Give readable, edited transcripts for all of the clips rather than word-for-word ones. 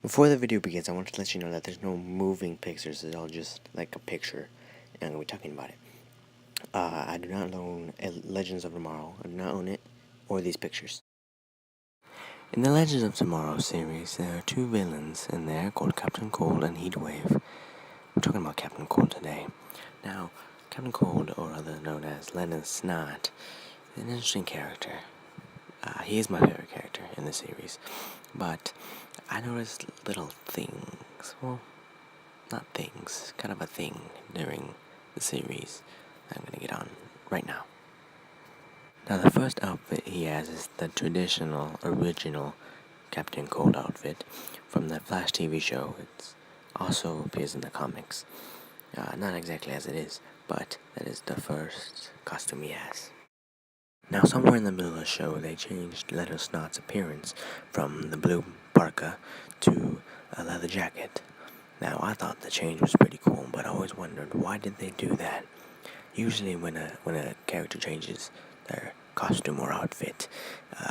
Before the video begins, I want to let you know that there's no moving pictures. It's all just like a picture, and I'm going to be talking about it. I do not own Legends of Tomorrow. I do not own it, or these pictures. In the Legends of Tomorrow series, there are two villains in there called Captain Cold and Heatwave. We're talking about Captain Cold today. Now, Captain Cold, or other known as Snarter, is an interesting character. He is my favorite character in the series, but I noticed little things, well, not things, kind of a thing during the series that I'm going to get on right now. Now, the first outfit he has is the traditional, original Captain Cold outfit from the Flash TV show. It also appears in the comics. Not exactly as it is, but that is the first costume he has. Now, somewhere in the middle of the show, they changed Leonard Snot's appearance from the blue parka to a leather jacket. Now, I thought the change was pretty cool, but I always wondered, why did they do that? Usually when a character changes their costume or outfit,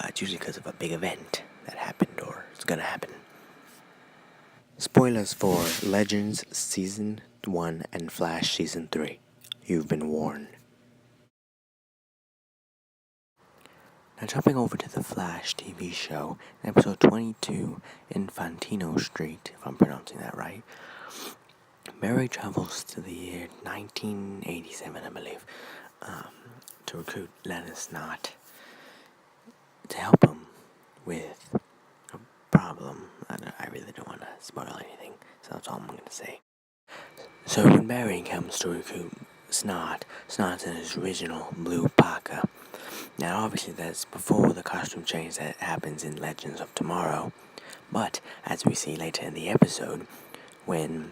it's usually because of a big event that happened or is going to happen. Spoilers for Legends Season 1 and Flash Season 3. You've been warned. Now, jumping over to the Flash TV show, episode 22, Infantino Street, if I'm pronouncing that right, Barry travels to the year 1987, I believe, to recruit Leonard Snot to help him with a problem. I really don't want to spoil anything, so that's all I'm going to say. So when Barry comes to recruit Snot's in his original blue parka. Now, obviously, that's before the costume change that happens in Legends of Tomorrow. But, as we see later in the episode, when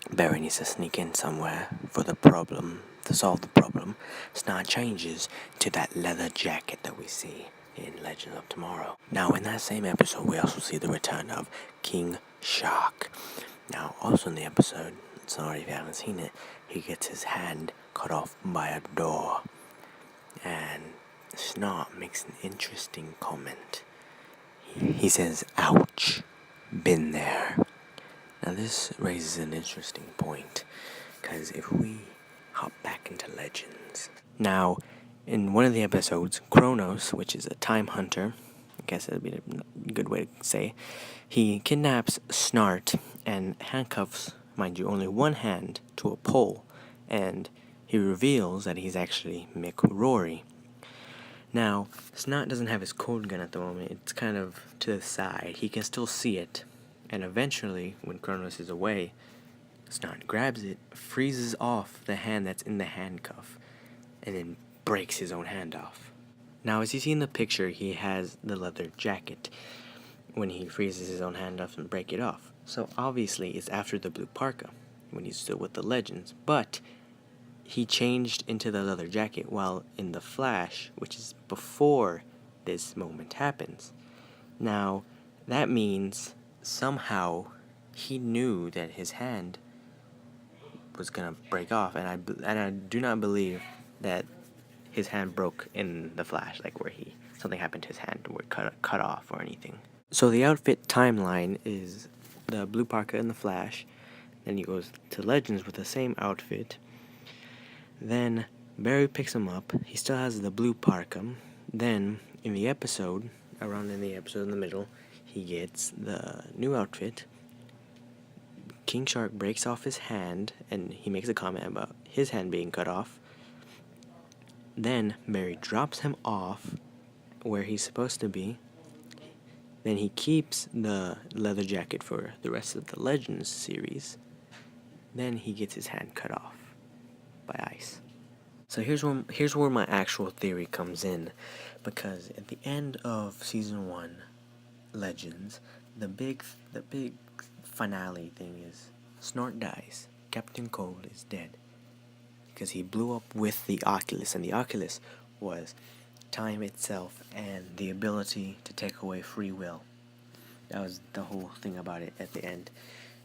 Barry needs to sneak in somewhere to solve the problem, Snot changes to that leather jacket that we see in Legends of Tomorrow. Now, in that same episode, we also see the return of King Shark. Now, also in the episode, sorry if you haven't seen it, he gets his hand cut off by a door. And Snot makes an interesting comment. He says, "Ouch, been there." Now this raises an interesting point, because if we hop back into Legends. Now, in one of the episodes, Kronos, which is a time hunter, I guess that would be a good way to say, he kidnaps Snart and handcuffs, mind you, only one hand to a pole, and he reveals that he's actually Mick Rory. Now, Snot doesn't have his cold gun at the moment. It's kind of to the side. He can still see it. And eventually, when Kronos is away, Snot grabs it, freezes off the hand that's in the handcuff, and then breaks his own hand off. Now, as you see in the picture, he has the leather jacket when he freezes his own hand off and break it off. So obviously, it's after the blue parka, when he's still with the Legends. But he changed into the leather jacket, while in the Flash, which is before this moment happens. Now, that means somehow he knew that his hand was gonna break off, and I do not believe that his hand broke in the Flash, like where something happened to his hand, where it cut off or anything. So the outfit timeline is the blue parka in the Flash, then he goes to Legends with the same outfit. Then Barry picks him up. He still has the blue parka. Then in the episode, in the middle, he gets the new outfit. King Shark breaks off his hand, and he makes a comment about his hand being cut off. Then Barry drops him off where he's supposed to be. Then he keeps the leather jacket for the rest of the Legends series. Then he gets his hand cut off by ice. So here's where my actual theory comes in, because at the end of season 1, Legends, the big finale thing is Snort dies. Captain Cold is dead because he blew up with the Oculus, and the Oculus was time itself and the ability to take away free will. That was the whole thing about it at the end.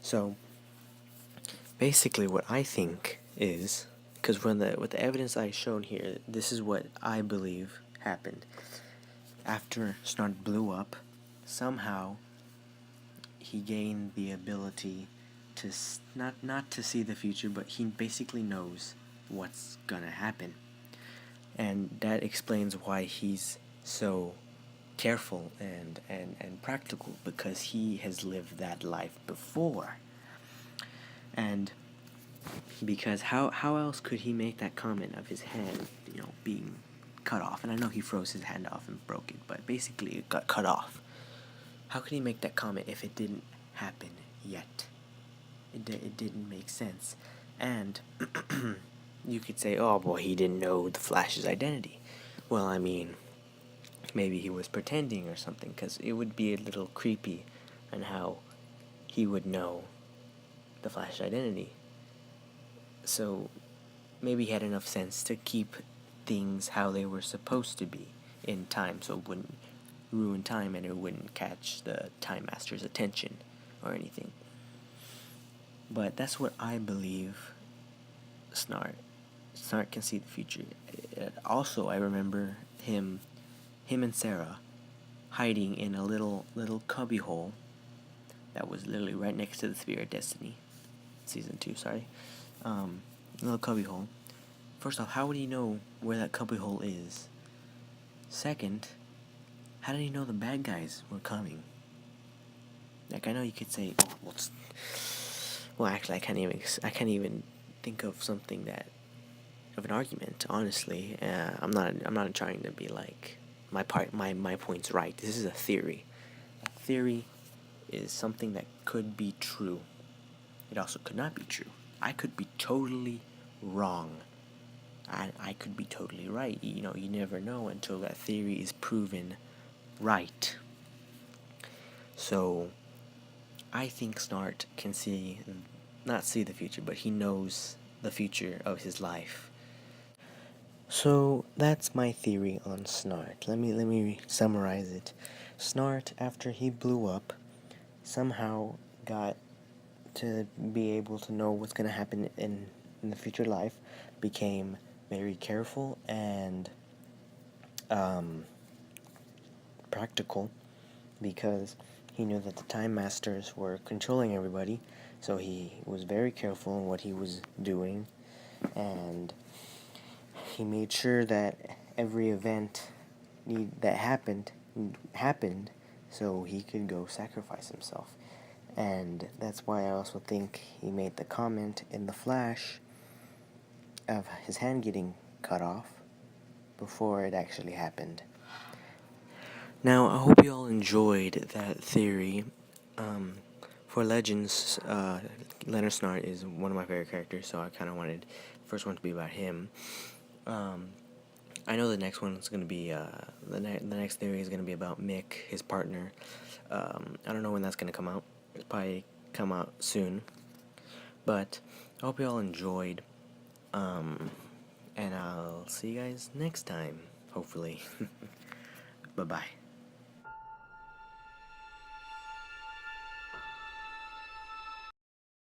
So basically, what I think is, because with the evidence I showed here, this is what I believe happened. After Snart blew up, somehow he gained the ability to not to see the future, but he basically knows what's gonna happen, and that explains why he's so careful and practical, because he has lived that life before. And because how else could he make that comment of his hand, being cut off? And I know he froze his hand off and broke it, but basically it got cut off. How could he make that comment if it didn't happen yet? It didn't make sense. And you could say, oh boy, he didn't know the Flash's identity. Well, I mean, maybe he was pretending or something, because it would be a little creepy on how he would know the Flash's identity. So maybe he had enough sense to keep things how they were supposed to be in time, so it wouldn't ruin time and it wouldn't catch the Time Master's attention or anything. But that's what I believe. Snart can see the future. Also, I remember him and Sarah hiding in a little cubbyhole that was literally right next to the Sphere of Destiny. Season 2, sorry. Little cubbyhole. First off, how would he know where that cubbyhole is? Second, how did he know the bad guys were coming? Like, I know you could say, oh, well, actually, I can't even think of something of an argument. Honestly, I'm not trying to be like my point's right. This is a theory. A theory is something that could be true. It also could not be true. I could be totally wrong. I could be totally right. You never know until that theory is proven right. So, I think Snart can not see the future, but he knows the future of his life. So, that's my theory on Snart. Let me summarize it. Snart, after he blew up, somehow got to be able to know what's going to happen in the future life, became very careful and practical, because he knew that the Time Masters were controlling everybody, so he was very careful in what he was doing, and he made sure that every event that happened, so he could go sacrifice himself. And that's why I also think he made the comment in the Flash of his hand getting cut off before it actually happened. Now, I hope you all enjoyed that theory. For Legends, Leonard Snart is one of my favorite characters, so I kind of wanted the first one to be about him. I know the next one is going to be, the next theory is going to be about Mick, his partner. I don't know when that's going to come out. It'll probably come out soon. But I hope you all enjoyed. And I'll see you guys next time, hopefully. Bye-bye.